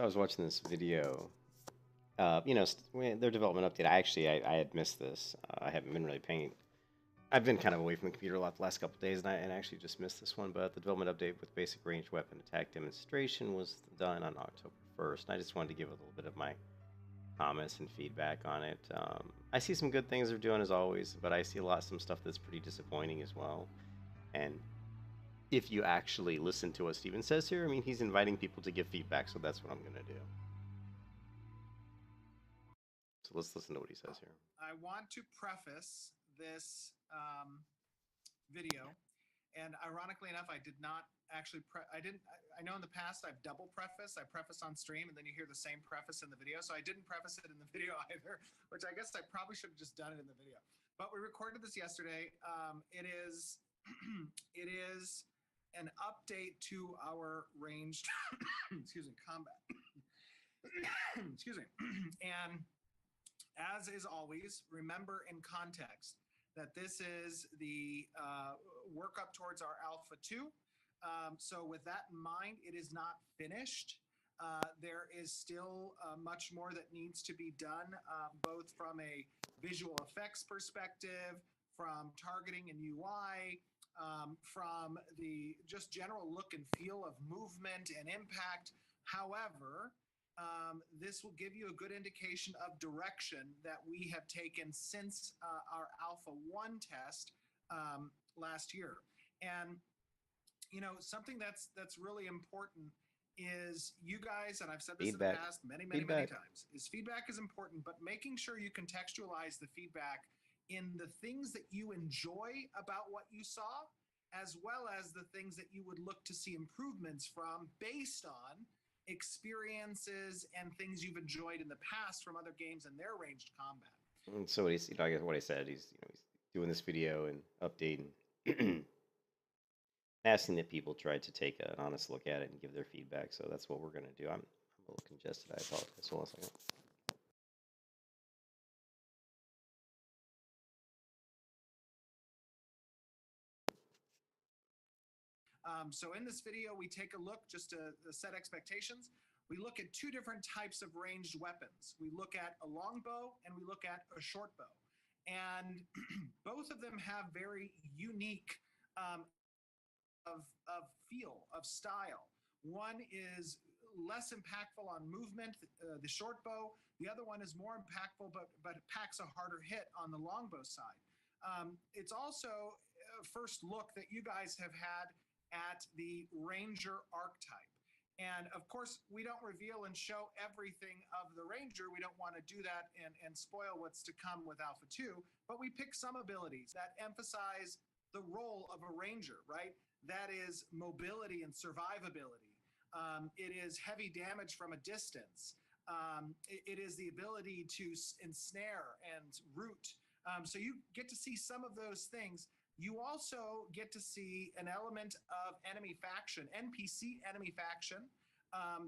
I was watching this video. Their development update. I had missed this. I haven't been really paying. I've been kind of away from the computer a lot the last couple of days, and I actually just missed this one. But the development update with basic ranged weapon attack demonstration was done on October 1st. And I just wanted to give a little bit of my comments and feedback on it. I see some good things they're doing as always, but I see some stuff that's pretty disappointing as well. And if you actually listen to what Steven says here, I mean, he's inviting people to give feedback, so that's what I'm going to do. So let's listen to what he says here. I want to preface this video, and ironically enough, I did not actually I know in the past I've double prefaced. I preface on stream, and then you hear the same preface in the video, so I didn't preface it in the video either, which I guess I probably should have just done it in the video. But we recorded this yesterday. It is it is an update to our ranged excuse me, combat excuse me. And as is always, remember in context that this is the work up towards our Alpha 2. So with that in mind, it is not finished. There is still much more that needs to be done, both from a visual effects perspective, from targeting and UI, from the just general look and feel of movement and impact. However, this will give you a good indication of direction that we have taken since our Alpha 1 test last year. And, you know, something that's really important is you guys, and I've said this Feedback. in the past many times, is feedback is important, but making sure you contextualize the feedback in the things that you enjoy about what you saw, as well as the things that you would look to see improvements from based on experiences and things you've enjoyed in the past from other games and their ranged combat. And so I guess what I said, he's doing this video and updating, asking that people try to take an honest look at it and give their feedback. So that's what we're going to do. I'm a little congested. I apologize. Hold on a second. So in this video, we take a look just to set expectations. We look at two different types of ranged weapons. We look at a longbow and we look at a short bow. And both of them have very unique of feel, of style. One is less impactful on movement, the short bow. The other one is more impactful, but it packs a harder hit on the longbow side. It's also a first look that you guys have had at the Ranger archetype. And of course, we don't reveal and show everything of the Ranger. We don't want to do that and spoil what's to come with Alpha 2, but we pick some abilities that emphasize the role of a Ranger, right? That is mobility and survivability. It is heavy damage from a distance. It is the ability to ensnare and root. So you get to see some of those things. You also get to see an element of enemy faction, NPC enemy faction,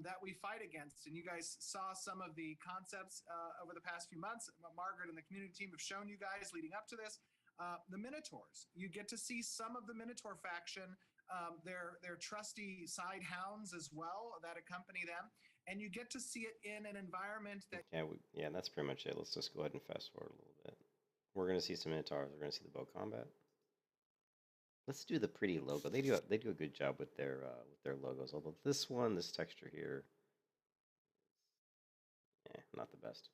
that we fight against. And you guys saw some of the concepts over the past few months. Margaret and the community team have shown you guys leading up to this. The Minotaurs. You get to see some of the Minotaur faction, their trusty side hounds as well that accompany them. And you get to see it in an environment that... Yeah, that's pretty much it. Let's just go ahead and fast forward a little bit. We're going to see some Minotaurs. We're going to see the bow combat. Let's do the pretty logo. They do a good job with their logos. Although this texture here, not the best.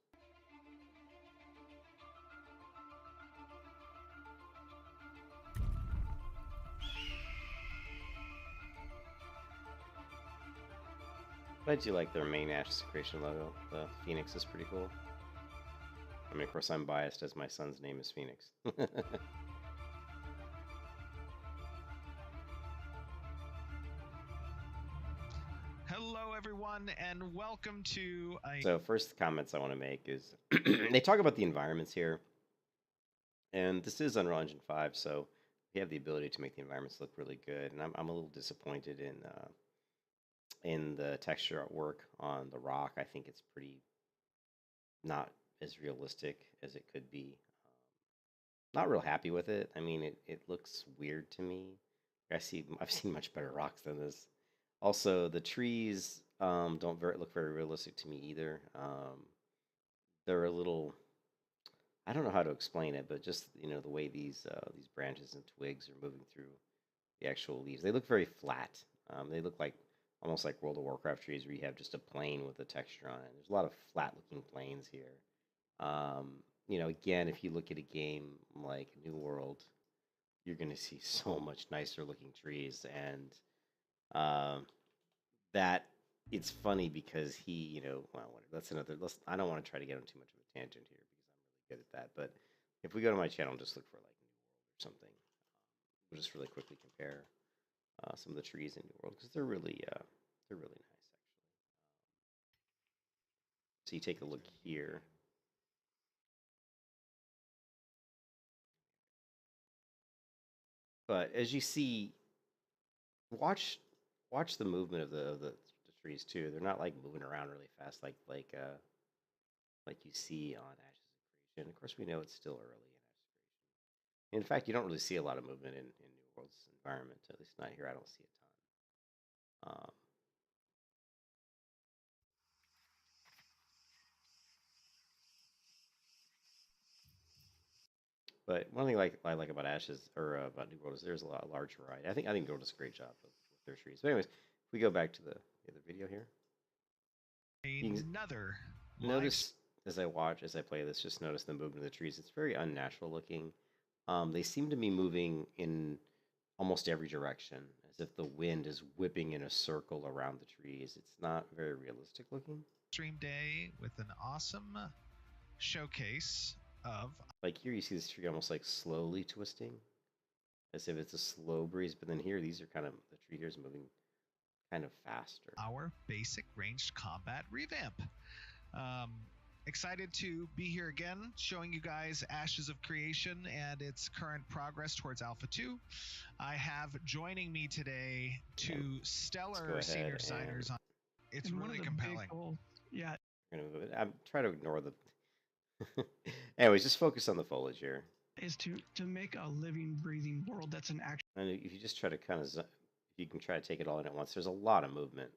But I do like their main Ashes Creation logo. The Phoenix is pretty cool. I mean, of course, I'm biased as my son's name is Phoenix. Hello, everyone, and welcome to... So first comments I want to make is they talk about the environments here. And this is Unreal Engine 5, so we have the ability to make the environments look really good. And I'm a little disappointed in the texture work on the rock. I think it's pretty not as realistic as it could be. Not real happy with it. I mean, it looks weird to me. I've seen much better rocks than this. Also, the trees don't look very realistic to me either. They're a little, I don't know how to explain it, but just the way these branches and twigs are moving through the actual leaves, they look very flat. They look like almost like World of Warcraft trees where you have just a plane with a texture on it. There's a lot of flat looking planes here. Again, if you look at a game like New World, you're going to see so much nicer looking trees, and um, that it's funny because well, whatever, that's another. I don't want to try to get on too much of a tangent here because I'm really good at that. But if we go to my channel, and just look for like New World or something. We'll just really quickly compare some of the trees in New World because they're really nice actually. So you take a look here. But as you see, watch watch the movement of the trees too. They're not like moving around really fast like you see on Ashes of Creation. Of course, we know it's still early in Ashes of Creation. In fact, you don't really see a lot of movement in New World's environment. At least not here. I don't see a ton. But one thing I like about Ashes or about New World is there's a lot large variety. I think New World does a great job with their trees. But anyways, if we go back to the other video here, Another notice as I play this, just notice the movement of the trees. It's very unnatural looking. They seem to be moving in almost every direction, as if the wind is whipping in a circle around the trees. It's not very realistic looking. stream day with an awesome showcase of Like here, you see this tree almost like slowly twisting, as if it's a slow breeze. But then here, these are kind of the tree here is moving kind of faster. our basic ranged combat revamp. Excited to be here again, showing you guys Ashes of Creation and its current progress towards Alpha 2. I have joining me today two stellar senior designers. It's really compelling. Yeah. I'm trying to ignore the. Anyways, just focus on the foliage here. Is to make a living, breathing world that's an action. And if you just try to if you can try to take it all in at once, there's a lot of movement,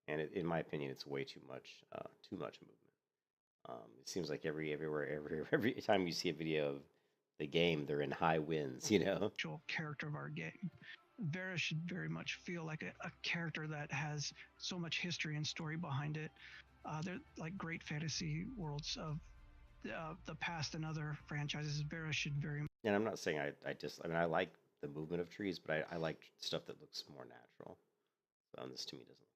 and in my opinion, it's way too much movement. It seems like every time you see a video of the game, they're in high winds, Actual character of our game. Vera should very much feel like a character that has so much history and story behind it. They're like great fantasy worlds of the past and other franchises. Vera should very. And I'm not saying I mean I like the movement of trees, but I like stuff that looks more natural. So this to me doesn't look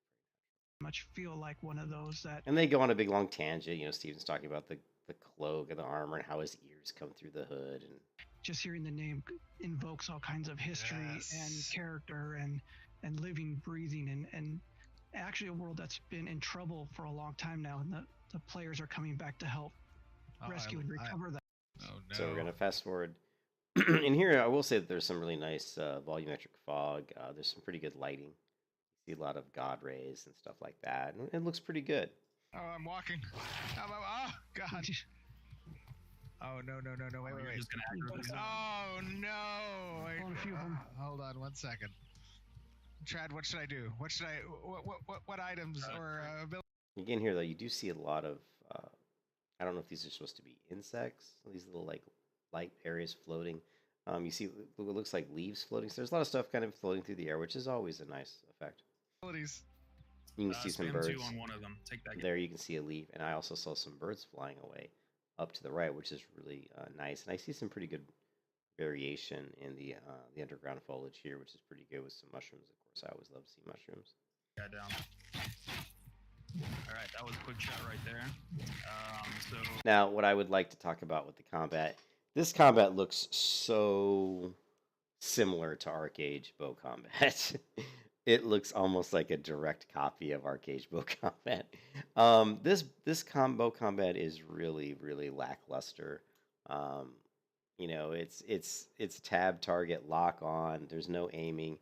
much feel like one of those that. And they go on a big long tangent. Steven's talking about the cloak and the armor and how his ears come through the hood, and just hearing the name invokes all kinds of history and character and living, breathing, and actually a world that's been in trouble for a long time now, and the players are coming back to help rescue and recover that. Oh no! So we're gonna fast forward. In here, I will say that there's some really nice volumetric fog. There's some pretty good lighting. You see a lot of god rays and stuff like that, and it looks pretty good. Oh, I'm walking. Oh God! Oh no! Wait! Oh no! Wait, hold on 1 second. Chad, what should I do? What items or abilities? Again, here though, you do see a lot of. I don't know if these are supposed to be insects. These little like light areas floating. You see what looks like leaves floating. So there's a lot of stuff kind of floating through the air, which is always a nice effect. You can see some birds. On one of them. Take that. There you can see a leaf, and I also saw some birds flying away up to the right, which is really nice. And I see some pretty good variation in the underground foliage here, which is pretty good with some mushrooms. Of course, I always love seeing mushrooms. Yeah, down. All right, that was a quick shot right there. So now, what I would like to talk about with the combat, this combat looks so similar to Arcade bow combat. It looks almost like a direct copy of Arcade bow combat. This combo combat is really lackluster. It's tab, target, lock on. There's no aiming.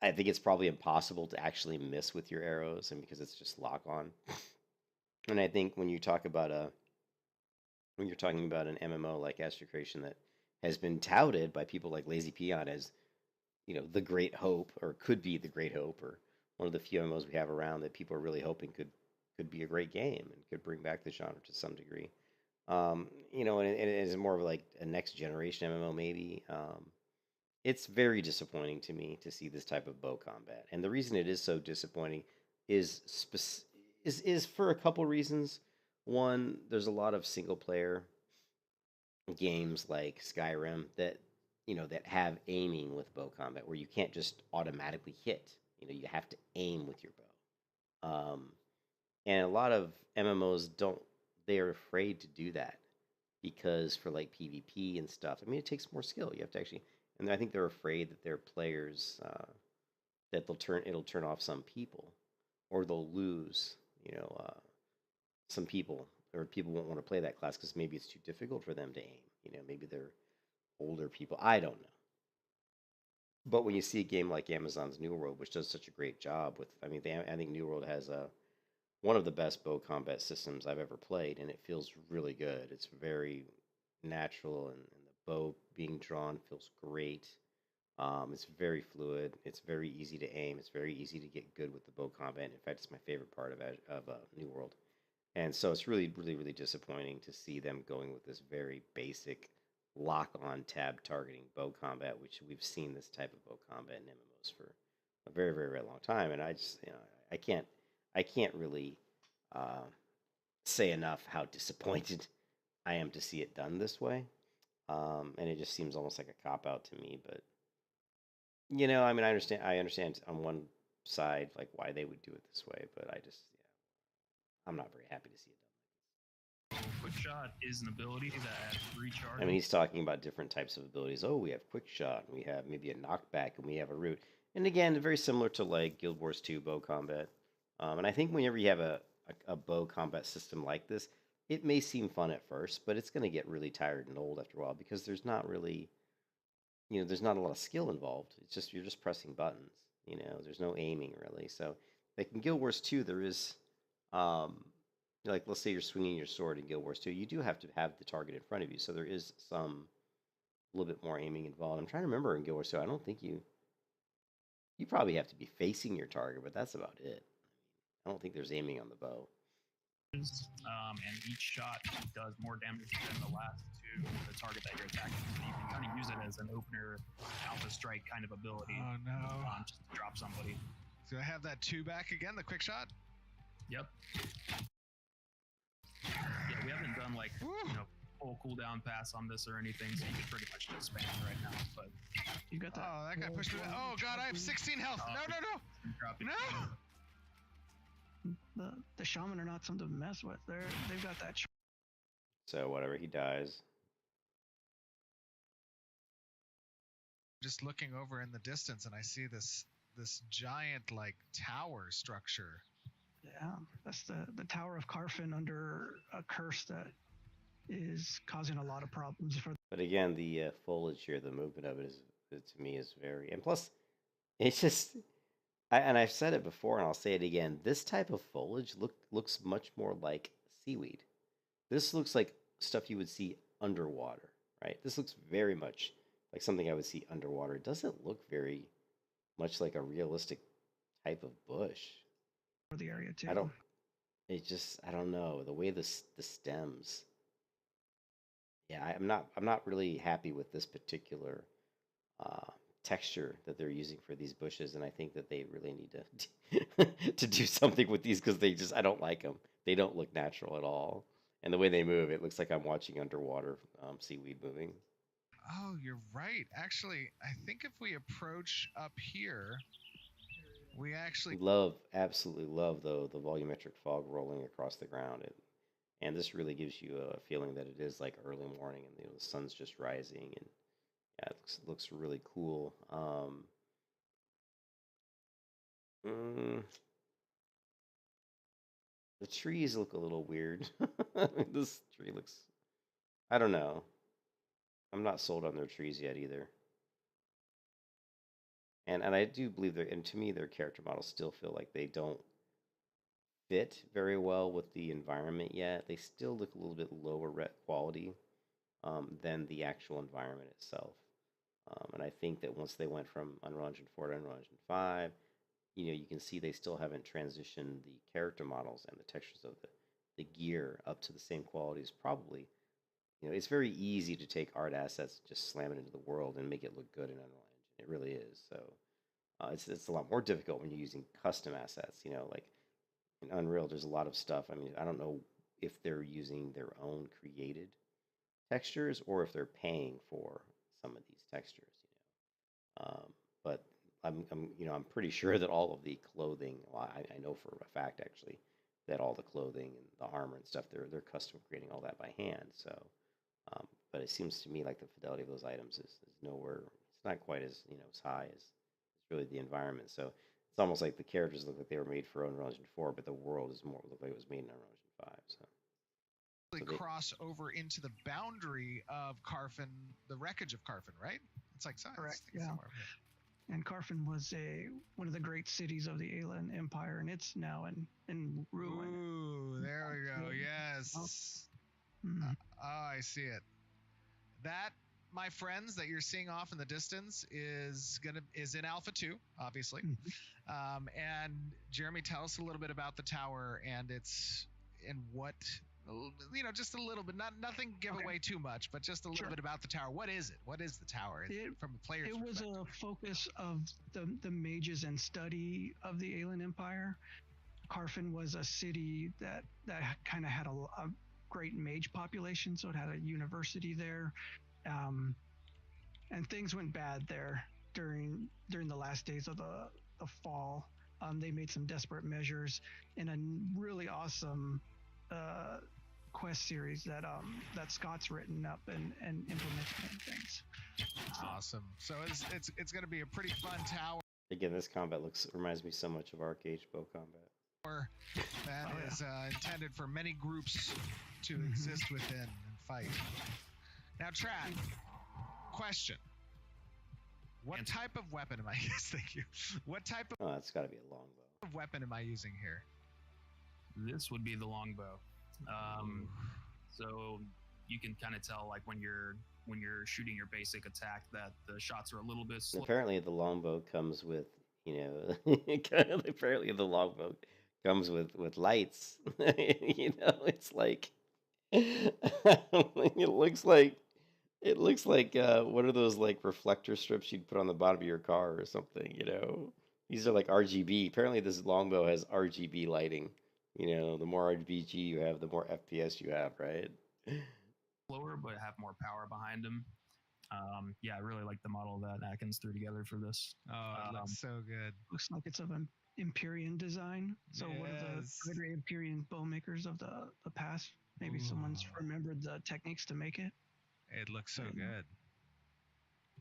I think it's probably impossible to actually miss with your arrows, and because it's just lock on. And I think when you're talking about an MMO like Ashes of Creation that has been touted by people like Lazy Peon as, the great hope, or could be the great hope, or one of the few MMOs we have around that people are really hoping could be a great game and could bring back the genre to some degree. And it is more of like a next generation MMO maybe. It's very disappointing to me to see this type of bow combat, and the reason it is so disappointing is is for a couple reasons. One, there's a lot of single player games like Skyrim that that have aiming with bow combat where you can't just automatically hit. You have to aim with your bow. And a lot of MMOs don't. They are afraid to do that because for like PvP and stuff, I mean, it takes more skill. You have to actually, and I think they're afraid that their players that it'll turn off some people, or they'll lose, some people, or people won't want to play that class because maybe it's too difficult for them to aim. Maybe they're older people. I don't know. But when you see a game like Amazon's New World, which does such a great job with, I mean, I think New World has one of the best bow combat systems I've ever played, and it feels really good. It's very natural, and the bow being drawn feels great. It's very fluid. It's very easy to aim. It's very easy to get good with the bow combat. In fact, it's my favorite part of New World. And so it's really, really, really disappointing to see them going with this very basic lock-on tab targeting bow combat, which we've seen this type of bow combat in MMOs for a very, very, very long time. And I just, I can't really say enough how disappointed I am to see it done this way. And it just seems almost like a cop out to me. But I mean, I understand on one side like why they would do it this way, but I'm not very happy to see it done. Quick shot is an ability that adds recharge. I mean, he's talking about different types of abilities. Oh, we have quick shot, and we have maybe a knockback, and we have a root. And again, very similar to like Guild Wars 2 bow combat. And I think whenever you have a bow combat system like this, it may seem fun at first, but it's going to get really tired and old after a while because there's not really, there's not a lot of skill involved. It's just you're just pressing buttons. There's no aiming really. So, like in Guild Wars 2, there is, like let's say you're swinging your sword in Guild Wars 2, you do have to have the target in front of you. So there is some a little bit more aiming involved. I'm trying to remember in Guild Wars 2, I don't think you probably have to be facing your target, but that's about it. I don't think there's aiming on the bow. And each shot does more damage than the last to the target that you're attacking. So you can kind of use it as an opener alpha strike kind of ability. Oh no! Just to drop somebody. Do I have that 2 back again? The quick shot? Yep. Yeah, we haven't done like full cooldown pass on this or anything, so you can pretty much just spam it right now. But You got that. Oh, that guy pushed me. Oh god, I have 16 health. No! dropping. No! The shaman are not something to mess with. They've got that. So whatever, he dies. Just looking over in the distance, and I see this giant like tower structure. Yeah, that's the Tower of Carfin under a curse that is causing a lot of problems for. But again, the foliage here, the movement of it to me is very, and plus, it's just, and I've said it before, and I'll say it again. This type of foliage looks much more like seaweed. This looks like stuff you would see underwater, right? This looks very much like something I would see underwater. It doesn't look very much like a realistic type of bush. For the area too. I don't know the way the stems. Yeah, I'm not really happy with this particular texture that they're using for these bushes, and I think that they really need to to do something with these because I don't like them. They don't look natural at all, and the way they move, it looks like I'm watching underwater seaweed moving. Oh, you're right. Actually, I think if we approach up here, we actually Absolutely love though the volumetric fog rolling across the ground. And this really gives you a feeling that it is like early morning and the sun's just rising, and yeah, it looks really cool. The trees look a little weird. This tree looks, I don't know. I'm not sold on their trees yet either. And I do believe and to me, their character models still feel like they don't fit very well with the environment yet. They still look a little bit lower quality than the actual environment itself. And I think that once they went from Unreal Engine 4 to Unreal Engine 5, you can see they still haven't transitioned the character models and the textures of the gear up to the same quality as probably. It's very easy to take art assets, just slam it into the world, and make it look good in Unreal Engine. It really is. So it's a lot more difficult when you're using custom assets. Like in Unreal, there's a lot of stuff. I mean, I don't know if they're using their own created textures or if they're paying for some of these textures. But I'm pretty sure that all of the clothing, well, I know for a fact actually that all the clothing and the armor and stuff, they're custom creating all that by hand. So, but it seems to me like the fidelity of those items is nowhere. It's not quite as as high as really the environment. So it's almost like the characters look like they were made for Unreal Engine 4, but the world is more look like it was made in Unreal Engine 5. So cross over into the boundary of Carfin, the wreckage of Carfin, right? It's like science. Correct. Yeah. And Carfin was one of the great cities of the Alien Empire, and it's now in ruin. Ooh, there we go. Yes. Mm-hmm. Oh, I see it. That, my friends, that you're seeing off in the distance is in Alpha 2, obviously. Mm-hmm. And Jeremy, tell us a little bit about the tower and what, just a little bit, nothing give away too much, but just a little bit about the tower. What is it? What is the tower from a player's perspective? It was a focus of the mages and study of the Alien Empire. Carfin was a city that kind of had a great mage population, so it had a university there, and things went bad there during the last days of the fall. They made some desperate measures in a really awesome quest series that Scott's written up and implemented things. Awesome. So it's going to be a pretty fun tower. Again, this combat reminds me so much of Arcade Bow combat. That is intended for many groups to exist within and fight. Now, Trad, question. What type of weapon am I using? Thank you. What type of... Oh, that's got to be a longbow. What weapon am I using here? This would be the longbow. So you can kind of tell, like, when you're shooting your basic attack, that the shots are a little bit slow. Apparently, the longbow comes with, apparently the longbow comes with lights. It's like it looks like what are those like reflector strips you'd put on the bottom of your car or something? These are like RGB. Apparently, this longbow has RGB lighting. The more RGB you have, the more FPS you have, right? Slower, but have more power behind them. I really like the model that Atkins threw together for this. Oh, it looks so good. Looks like it's of an Empyrean design. So one of the great Empyrean bow makers of the past. Maybe someone's remembered the techniques to make it. It looks so good.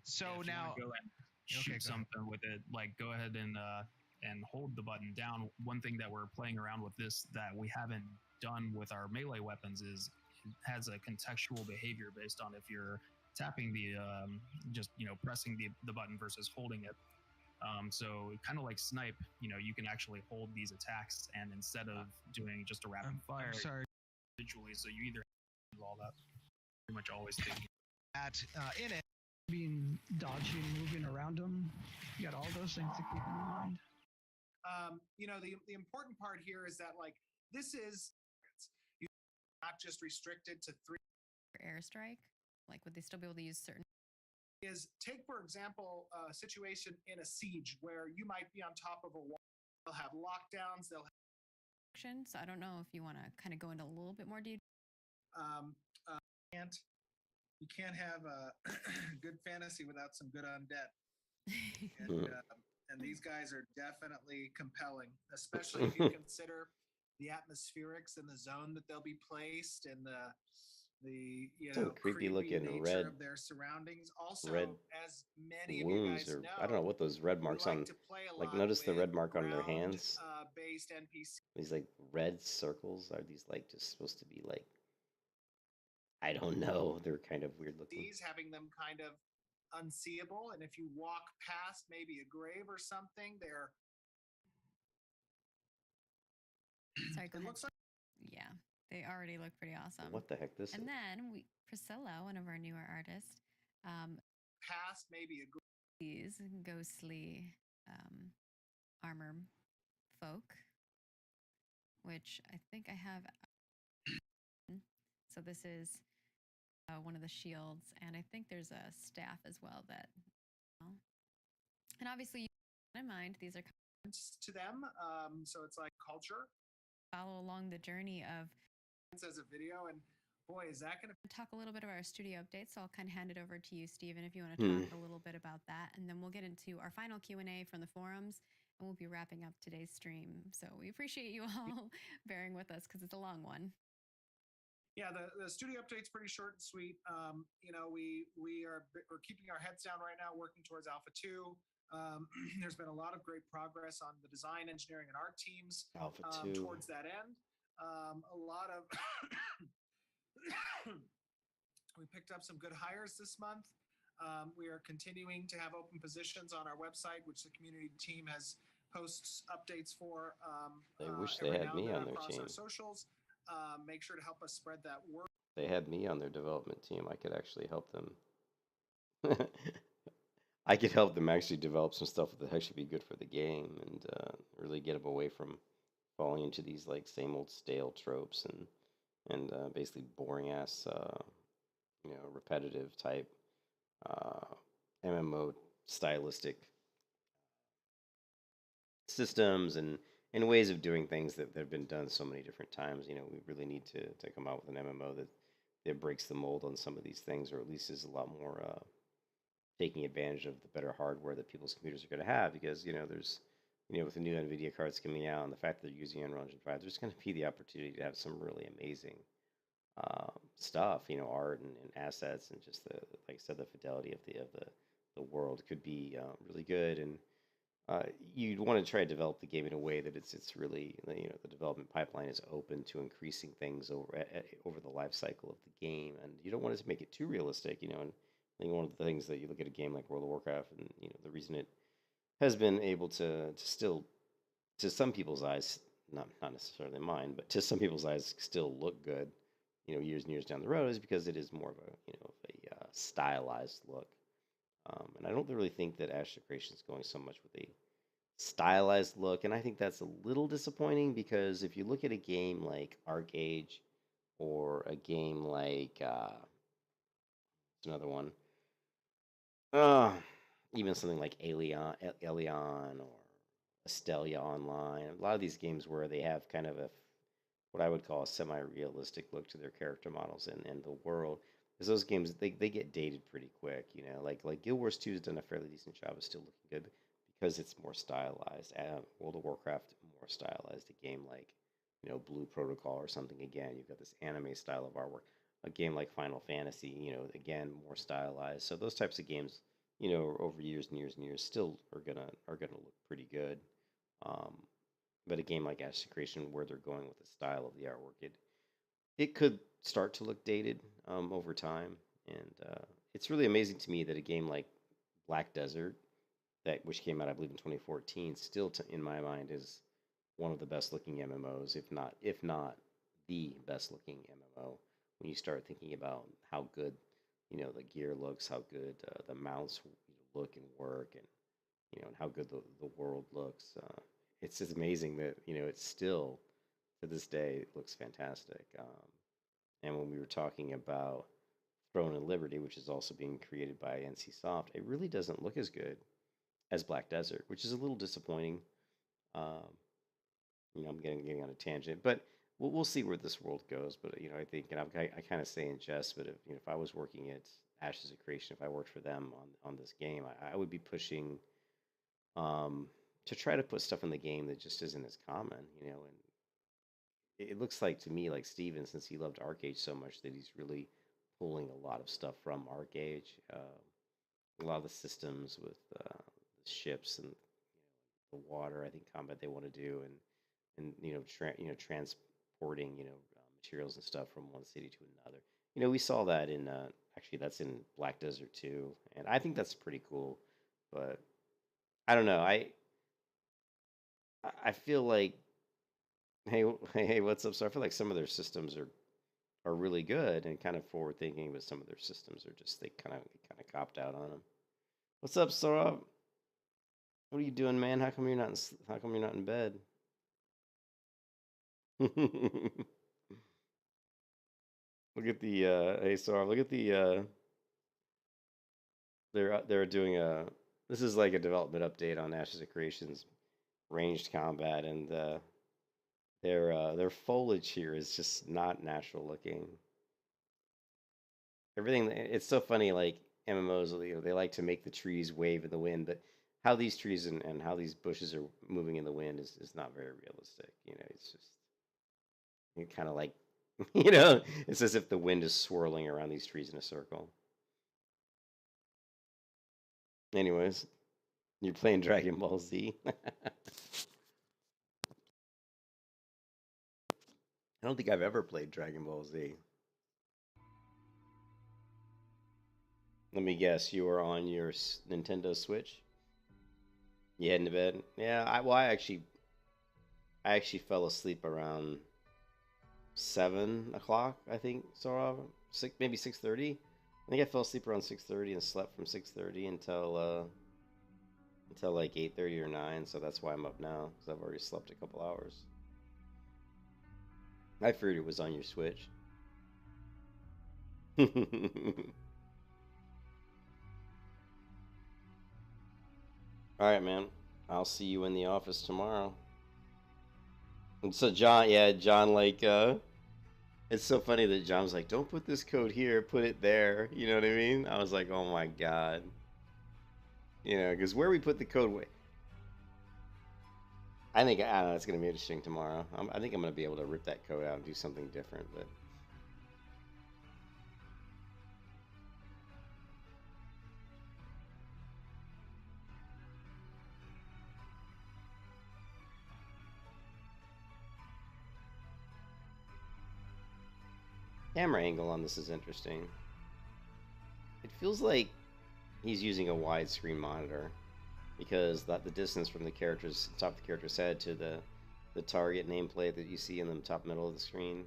So now go and shoot something with it. Like, go ahead and hold the button down. One thing that we're playing around with this that we haven't done with our melee weapons is it has a contextual behavior based on if you're tapping the pressing the button versus holding it. So kind of like snipe, you can actually hold these attacks, and instead of doing just a rapid fire, individually, so you either do all that, pretty much always thinking that in it, being dodging, moving around them, you got all those things to keep in mind. The important part here is that, like, this is not just restricted to 3 airstrike. Like, would they still be able to use certain? Is take, for example, a situation in a siege where you might be on top of a wall. They'll have lockdowns. They'll have... So I don't know if you want to kind of go into a little bit more detail. You can't have a good fantasy without some good undead. And these guys are definitely compelling, especially if you consider the atmospherics and the zone that they'll be placed, and the creepy looking red of their surroundings. Also, red as many wounds, of you guys I don't know what those red marks on. Like, notice the red mark on their hands. Based NPC. These like red circles, are these like just supposed to be like? I don't know. They're kind of weird looking. These having them kind of unseeable, and if you walk past maybe a grave or something, they're... Sorry, go ahead. Looks like... Yeah, they already look pretty awesome. What the heck this and is? Then Priscilla, one of our newer artists, past maybe a these ghostly armor armor folk, which I think I have. So this is one of the shields, and I think there's a staff as well that. And obviously, you keep in mind these are to them, so it's like culture. Follow along the journey of. As a video, and boy, is that going to talk a little bit of our studio updates. So I'll kind of hand it over to you, Stephen, if you want to talk a little bit about that, and then we'll get into our final Q&A from the forums, and we'll be wrapping up today's stream. So we appreciate you all bearing with us because it's a long one. Yeah, the studio update's pretty short and sweet. We're keeping our heads down right now, working towards Alpha 2. There's been a lot of great progress on the design, engineering, and art teams Alpha 2 towards that end. A lot of we picked up some good hires this month. We are continuing to have open positions on our website, which the community team has posts updates for. They wish they had me on their across team. our socials. Make sure to help us spread that word. They had me on their development team. I could actually help them. I could help them actually develop some stuff that would actually be good for the game and really get them away from falling into these like same old stale tropes and basically boring ass, repetitive type MMO stylistic systems and ways of doing things that have been done so many different times. We really need to come out with an MMO that breaks the mold on some of these things, or at least is a lot more taking advantage of the better hardware that people's computers are going to have, because there's with the new NVIDIA cards coming out and the fact that they're using Unreal Engine 5, there's going to be the opportunity to have some really amazing stuff, art and assets, and just like I said, the fidelity of the world could be really good. And you'd want to try to develop the game in a way that it's really, the development pipeline is open to increasing things over the life cycle of the game, and you don't want it to make it too realistic. And I think one of the things that you look at a game like World of Warcraft, and the reason it has been able to still, to some people's eyes, not necessarily mine, but to some people's eyes, still look good, years and years down the road, is because it is more of a stylized look. And I don't really think that Ashes of Creation is going so much with a stylized look, and I think that's a little disappointing, because if you look at a game like ArcAge, or a game like it's another one, even something like Alien or Astelia Online, a lot of these games where they have kind of what I would call a semi-realistic look to their character models and the world, because those games they get dated pretty quick. Like Guild Wars 2 has done a fairly decent job of still looking good because it's more stylized. World of Warcraft, more stylized. A game like Blue Protocol or something, again, you've got this anime style of artwork. A game like Final Fantasy, again, more stylized. So those types of games, over years and years and years, still are gonna look pretty good. But a game like Ashes of Creation, where they're going with the style of the artwork, it could start to look dated over time. And it's really amazing to me that a game like Black Desert, which came out, I believe, in 2014, still in my mind is one of the best looking MMOs, if not the best looking MMO. When you start thinking about how good the gear looks, how good the mounts look and work, and how good the world looks. It's just amazing that it's still, to this day, it looks fantastic. And when we were talking about Throne and Liberty, which is also being created by NCSoft, it really doesn't look as good as Black Desert, which is a little disappointing. I'm getting on a tangent, but we'll see where this world goes. But I think, and I kind of say in jest, but if I was working at Ashes of Creation, if I worked for them on this game, I would be pushing to try to put stuff in the game that just isn't as common, and it looks like to me, like Steven, since he loved ArcAge so much, that he's really pulling a lot of stuff from ArcAge. A lot of the systems with the ships and the water, I think combat they want to do, and transporting materials and stuff from one city to another. We saw that in actually that's in Black Desert too, and I think that's pretty cool. But I don't know. I feel like, hey, what's up? So I feel like some of their systems are really good and kind of forward thinking, but some of their systems are just they kind of copped out on them. What's up, Sorab? What are you doing, man? How come you're not how come you're not in bed? Look at the hey Sar, look at the they're doing a this is like a development update on Ashes of Creation's ranged combat, and their foliage here is just not natural looking. Everything it's so funny, like MMOs, they like to make the trees wave in the wind, but how these trees and how these bushes are moving in the wind is not very realistic. It's just kind of like it's as if the wind is swirling around these trees in a circle. Anyways, you're playing Dragon Ball Z. I don't think I've ever played Dragon Ball Z. Let me guess, you are on your Nintendo Switch? You heading to bed? Yeah, I actually fell asleep around 7 o'clock, I think, Sora. Maybe 6:30. I think I fell asleep around 6:30 and slept from 6:30 until like 8:30 or 9. So that's why I'm up now, because I've already slept a couple hours. I figured it was on your Switch. All right, man. I'll see you in the office tomorrow. And so John, like, it's so funny that John was like, "Don't put this code here, put it there." You know what I mean? I was like, "Oh my god." Because where we put the code, I don't know, it's gonna be interesting tomorrow. I think I'm gonna be able to rip that code out and do something different, but. Camera angle on this is interesting. It feels like he's using a widescreen monitor, because the distance from the top of the character's head to the target nameplate that you see in the top middle of the screen,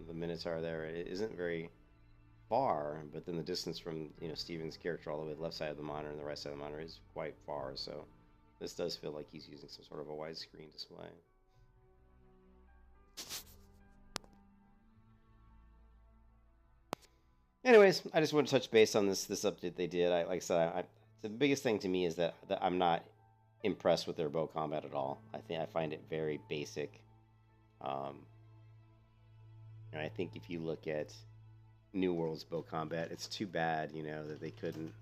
the Minotaur there, it isn't very far, but then the distance from Steven's character all the way to the left side of the monitor and the right side of the monitor is quite far. So this does feel like he's using some sort of a widescreen display. Anyways, I just want to touch base on this update they did. Like I said, the biggest thing to me is that I'm not impressed with their bow combat at all. I find it very basic. And I think if you look at New World's bow combat, it's too bad, that they couldn't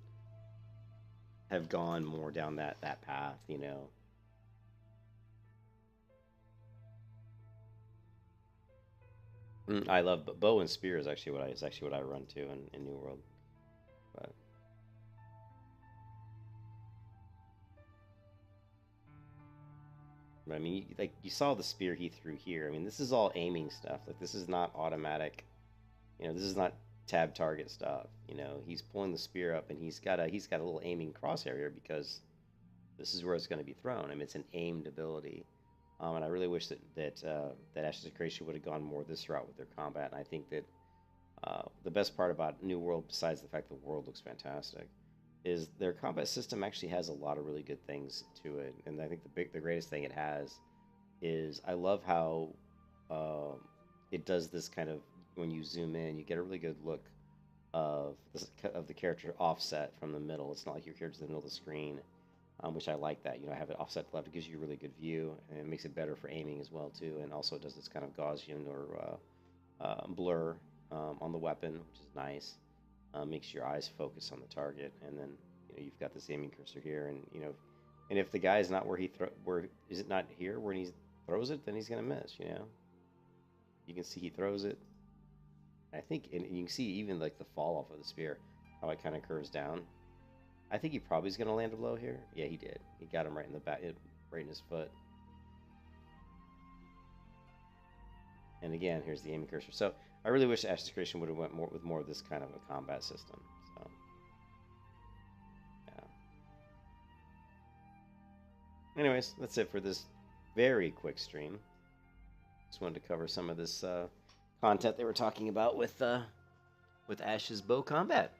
have gone more down that path, I love bow and spear is actually what I run to in New World. But I mean, like you saw the spear he threw here. I mean, this is all aiming stuff. Like this is not automatic. This is not tab target stuff. He's pulling the spear up and he's got a little aiming crosshair here because this is where it's going to be thrown. I mean, it's an aimed ability. And I really wish that Ashes of Creation would have gone more this route with their combat. And I think that the best part about New World, besides the fact the world looks fantastic, is their combat system actually has a lot of really good things to it. And I think the greatest thing it has is I love how it does this kind of, when you zoom in, you get a really good look of the character offset from the middle. It's not like your character's in the middle of the screen. Which I like that. I have it offset left. It gives you a really good view, and it makes it better for aiming as well too. And also it does this kind of Gaussian or blur on the weapon, which is nice. Makes your eyes focus on the target, and then you've got this aiming cursor here, and and if the guy is not where is it not here when he throws it, then he's gonna miss. You can see he throws it. I think, and you can see even like the fall off of the spear, how it kind of curves down. I think he probably is going to land a blow here. Yeah, he did. He got him right in the back, right in his foot. And again, here's the aiming cursor. So I really wish Ashes of Creation would have went with more of this kind of a combat system. So yeah. Anyways, that's it for this very quick stream. Just wanted to cover some of this content they were talking about with Ash's bow combat.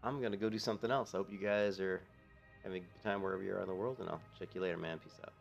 I'm gonna go do something else. I hope you guys are Have a good time wherever you are in the world, and I'll check you later, man. Peace out.